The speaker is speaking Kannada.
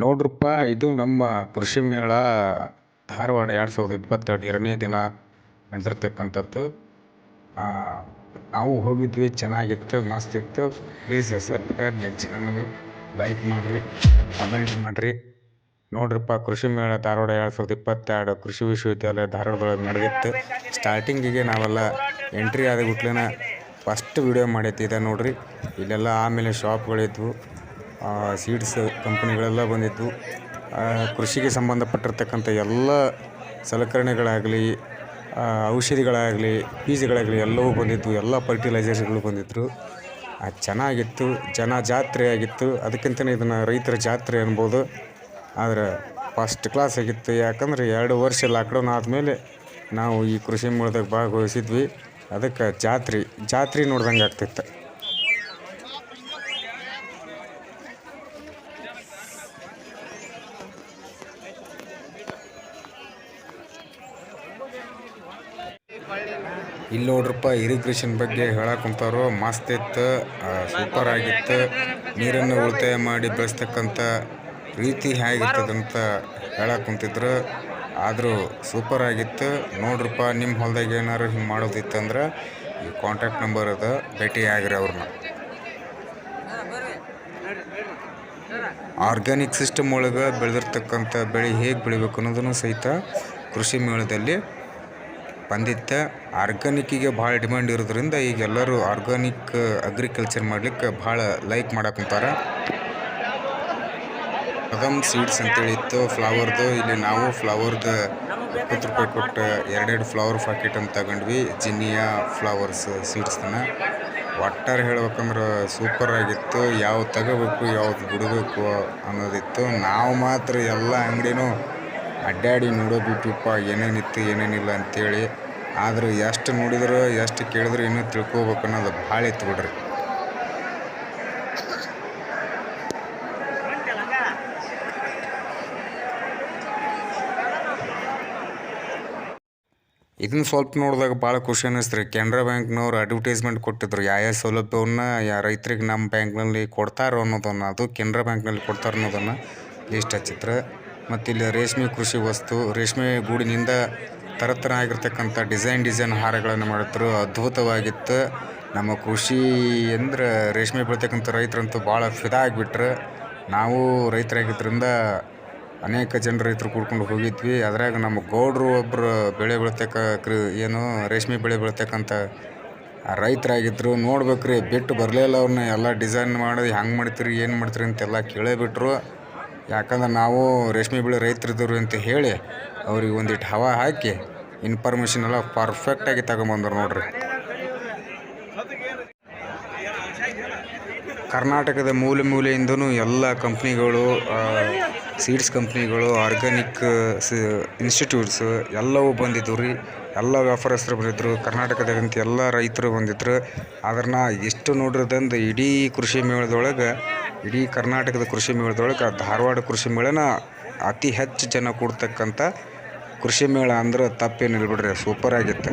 ನೋಡ್ರಪ್ಪ, ಇದು ನಮ್ಮ ಕೃಷಿ ಮೇಳ ಧಾರವಾಡ 2022 2ನೇ ದಿನ ನಡೆದಿರ್ತಕ್ಕಂಥದ್ದು. ನಾವು ಹೋಗಿದ್ವಿ, ಚೆನ್ನಾಗಿತ್ತು, ಮಸ್ತ್ ಇತ್ತು. ಪ್ಲೀಸ್ ಸಬ್ಸ್ಕ್ರೈಬ್, ನೆಚ್ಚಿನ ಲೈಕ್ ಮಾಡಿರಿ, ಕಮೆಂಟ್ ಮಾಡಿರಿ. ನೋಡ್ರಪ್ಪ, ಕೃಷಿ ಮೇಳ ಧಾರವಾಡ 2022 ಕೃಷಿ ವಿಶ್ವವಿದ್ಯಾಲಯ ಧಾರವಾಡದೊಳಗೆ ನಡೆದಿತ್ತು. ಸ್ಟಾರ್ಟಿಂಗಿಗೆ ನಾವೆಲ್ಲ ಎಂಟ್ರಿ ಆದ ಗುಟ್ಲಿನ ಫಸ್ಟ್ ವಿಡಿಯೋ ಮಾಡೈತಿದೆ ನೋಡ್ರಿ. ಇಲ್ಲೆಲ್ಲ ಆಮೇಲೆ ಶಾಪ್ಗಳಿದ್ವು, ಸೀಡ್ಸ್ ಕಂಪ್ನಿಗಳೆಲ್ಲ ಬಂದಿದ್ವು. ಕೃಷಿಗೆ ಸಂಬಂಧಪಟ್ಟಿರ್ತಕ್ಕಂಥ ಎಲ್ಲ ಸಲಕರಣೆಗಳಾಗಲಿ, ಔಷಧಿಗಳಾಗಲಿ, ಬೀಜಗಳಾಗಲಿ ಎಲ್ಲವೂ ಬಂದಿದ್ವು. ಎಲ್ಲ ಫರ್ಟಿಲೈಸರ್ಸ್ಗಳು ಬಂದಿದ್ದರು. ಚೆನ್ನಾಗಿತ್ತು, ಜಾತ್ರೆ ಆಗಿತ್ತು. ಅದಕ್ಕಿಂತಲೇ ಇದನ್ನು ರೈತರ ಜಾತ್ರೆ ಅನ್ಬೋದು. ಆದರೆ ಫಸ್ಟ್ ಕ್ಲಾಸ್ ಆಗಿತ್ತು. ಯಾಕಂದರೆ 2 ವರ್ಷ ಲಾಕ್ಡೌನ್ ಆದಮೇಲೆ ನಾವು ಈ ಕೃಷಿ ಮೇಳದಾಗ ಭಾಗವಹಿಸಿದ್ವಿ. ಅದಕ್ಕೆ ಜಾತ್ರೆ ನೋಡ್ದಂಗೆ ಆಗ್ತಿತ್ತು. ಇಲ್ಲಿ ನೋಡ್ರಪ್ಪ, ಇರಿಗೇಷನ್ ಬಗ್ಗೆ ಹೇಳಕ್ಕೆ ಕುಂತಾರೋ. ಮಸ್ತ್ ಇತ್ತು, ಸೂಪರ್ ಆಗಿತ್ತು. ನೀರನ್ನು ಉಳಿತಾಯ ಮಾಡಿ ಬೆಳೆಸ್ತಕ್ಕಂಥ ರೀತಿ ಹೇಗಿರ್ತದಂತ ಹೇಳಕ್ಕೆ ಕುಂತಿದ್ರು. ಆದರೂ ಸೂಪರ್ ಆಗಿತ್ತು. ನೋಡ್ರಪ್ಪ, ನಿಮ್ಮ ಹೊಲದಾಗ ಏನಾರು ಹಿಂಗೆ ಮಾಡೋದಿತ್ತಂದ್ರೆ ಈ ಕಾಂಟ್ಯಾಕ್ಟ್ ನಂಬರ್ ಅದ, ಭೇಟಿ ಆಗಿರಿ ಅವ್ರನ್ನ. ಆರ್ಗ್ಯಾನಿಕ್ ಸಿಸ್ಟಮ್ ಒಳಗೆ ಬೆಳೆದಿರ್ತಕ್ಕಂಥ ಬೆಳೆ ಹೇಗೆ ಬೆಳಿಬೇಕು ಅನ್ನೋದನ್ನು ಸಹಿತ ಕೃಷಿ ಮೇಳದಲ್ಲಿ ಬಂದಿತ್ತು. ಆರ್ಗ್ಯಾನಿಕ್ಕಿಗೆ ಭಾಳ ಡಿಮ್ಯಾಂಡ್ ಇರೋದ್ರಿಂದ ಈಗ ಎಲ್ಲರೂ ಆರ್ಗ್ಯಾನಿಕ್ ಅಗ್ರಿಕಲ್ಚರ್ ಮಾಡ್ಲಿಕ್ಕೆ ಭಾಳ ಲೈಕ್ ಮಾಡಕ್ಕಂತಾರೆ. ಕದಮ್ ಸೀಡ್ಸ್ ಅಂತೇಳಿ ಇತ್ತು ಫ್ಲವರ್ದು. ಇಲ್ಲಿ ನಾವು ಫ್ಲವರ್ದು 20 ರೂಪಾಯಿ ಕೊಟ್ಟು 2 ಫ್ಲವರ್ ಪ್ಯಾಕೆಟ್ ಅಂತ ತಗೊಂಡ್ವಿ. ಜಿನಿಯಾ ಫ್ಲವರ್ಸ್ ಸೀಡ್ಸ್ನ. ಒಟ್ಟಾರೆ ಹೇಳ್ಬೇಕಂದ್ರೆ ಸೂಪರ್ ಆಗಿತ್ತು. ಯಾವ್ದು ತಗೋಬೇಕು, ಯಾವ್ದು ಬಿಡಬೇಕು ಅನ್ನೋದಿತ್ತು. ನಾವು ಮಾತ್ರ ಎಲ್ಲ ಅಂಗಡಿನೂ ಅಡ್ಡಾಡಿ ನೋಡೋಬಿಟ್ಟಿಪ್ಪ, ಏನೇನಿತ್ತು ಏನೇನಿಲ್ಲ ಅಂಥೇಳಿ. ಆದರೂ ಎಷ್ಟು ನೋಡಿದ್ರು, ಎಷ್ಟು ಕೇಳಿದ್ರು ಇನ್ನೂ ತಿಳ್ಕೊಬೇಕು ಅನ್ನೋದು ಭಾಳ ಇತ್ತು ಬಿಡ್ರಿ. ಇದನ್ನು ಸ್ವಲ್ಪ ನೋಡಿದಾಗ ಭಾಳ ಖುಷಿ ಅನ್ನಿಸ್ತು ರೀ. ಕೆನರಾ ಬ್ಯಾಂಕ್ನವ್ರು ಅಡ್ವರ್ಟೈಸ್ಮೆಂಟ್ ಕೊಟ್ಟಿದ್ರು, ಯಾವ ಸೌಲಭ್ಯವನ್ನು ರೈತರಿಗೆ ನಮ್ಮ ಬ್ಯಾಂಕ್ನಲ್ಲಿ ಕೊಡ್ತಾರೋ ಅನ್ನೋದನ್ನು, ಅದು ಕೆನರಾ ಬ್ಯಾಂಕ್ನಲ್ಲಿ ಕೊಡ್ತಾರೆ ಅನ್ನೋದನ್ನು ಲಿಸ್ಟ್ ಹಚ್ಚಿದ್ರು. ಮತ್ತು ಇಲ್ಲಿ ರೇಷ್ಮೆ ಕೃಷಿ ವಸ್ತು, ರೇಷ್ಮೆ ಗೂಡಿನಿಂದ ಥರ ಆಗಿರ್ತಕ್ಕಂಥ ಡಿಸೈನ್ ಹಾರಗಳನ್ನು ಮಾಡಿದ್ರು. ಅದ್ಭುತವಾಗಿತ್ತು. ನಮ್ಮ ಕೃಷಿ ಅಂದ್ರೆ ರೇಷ್ಮೆ ಬೆಳಿತಕ್ಕಂಥ ರೈತರಂತೂ ಭಾಳ ಫಿದಾ ಆಗಿಬಿಟ್ರು. ನಾವು ರೈತರಾಗಿದ್ದರಿಂದ ಅನೇಕ ರೈತರು ಕೂಡ್ಕೊಂಡು ಹೋಗಿದ್ವಿ. ಅದ್ರಾಗ ನಮ್ಮ ಗೌಡ್ರು ಒಬ್ಬರು ಬೆಳೆ ರೇಷ್ಮೆ ಬೆಳೆ ಬೆಳಿತಕ್ಕಂಥ ರೈತರಾಗಿದ್ದರು. ನೋಡ್ಬೇಕ್ರಿ, ಬಿಟ್ಟು ಬರಲಿಲ್ಲ ಅವ್ರನ್ನ. ಎಲ್ಲ ಡಿಸೈನ್ ಮಾಡಿ ಹೆಂಗೆ ಮಾಡ್ತೀರಿ, ಏನು ಮಾಡ್ತೀರಿ ಅಂತೆಲ್ಲ ಕೇಳೇಬಿಟ್ರು. ಯಾಕಂದ್ರೆ ನಾವು ರೇಷ್ಮೆ ಬೆಳೆ ರೈತರಿದ್ದವ್ರು ಅಂತ ಹೇಳಿ ಅವ್ರಿಗೆ ಒಂದಿಟ್ಟು ಹವಾ ಹಾಕಿ ಇನ್ಫಾರ್ಮೇಷನ್ ಎಲ್ಲ ಪರ್ಫೆಕ್ಟಾಗಿ ತಗೊಂಬಂದ್ರು ನೋಡ್ರಿ. ಕರ್ನಾಟಕದ ಮೂಲೆಯಿಂದನೂ ಎಲ್ಲ ಕಂಪ್ನಿಗಳು, ಸೀಡ್ಸ್ ಕಂಪ್ನಿಗಳು, ಆರ್ಗ್ಯಾನಿಕ್ ಇನ್ಸ್ಟಿಟ್ಯೂಟ್ಸು ಎಲ್ಲವೂ ಬಂದಿದ್ದವು ರೀ. ಎಲ್ಲ ವ್ಯಾಪಾರಸ್ಥರು ಬಂದಿದ್ದರು. ಕರ್ನಾಟಕದಾಗಂತ ಎಲ್ಲ ರೈತರು ಬಂದಿದ್ದರು. ಅದನ್ನು ಎಷ್ಟು ನೋಡಿರೋದಂದು ಇಡೀ ಕರ್ನಾಟಕದ ಕೃಷಿ ಮೇಳದೊಳಗೆ ಧಾರವಾಡ ಕೃಷಿ ಮೇಳನ ಅತಿ ಹೆಚ್ಚು ಜನ ಕೂಡ್ತಕ್ಕಂಥ ಕೃಷಿ ಮೇಳ ಅಂದ್ರೆ ತಪ್ಪೇನಿಲ್ಲ ಬಿಡ್ರಿ. ಸೂಪರ್ ಆಗಿತ್ತು.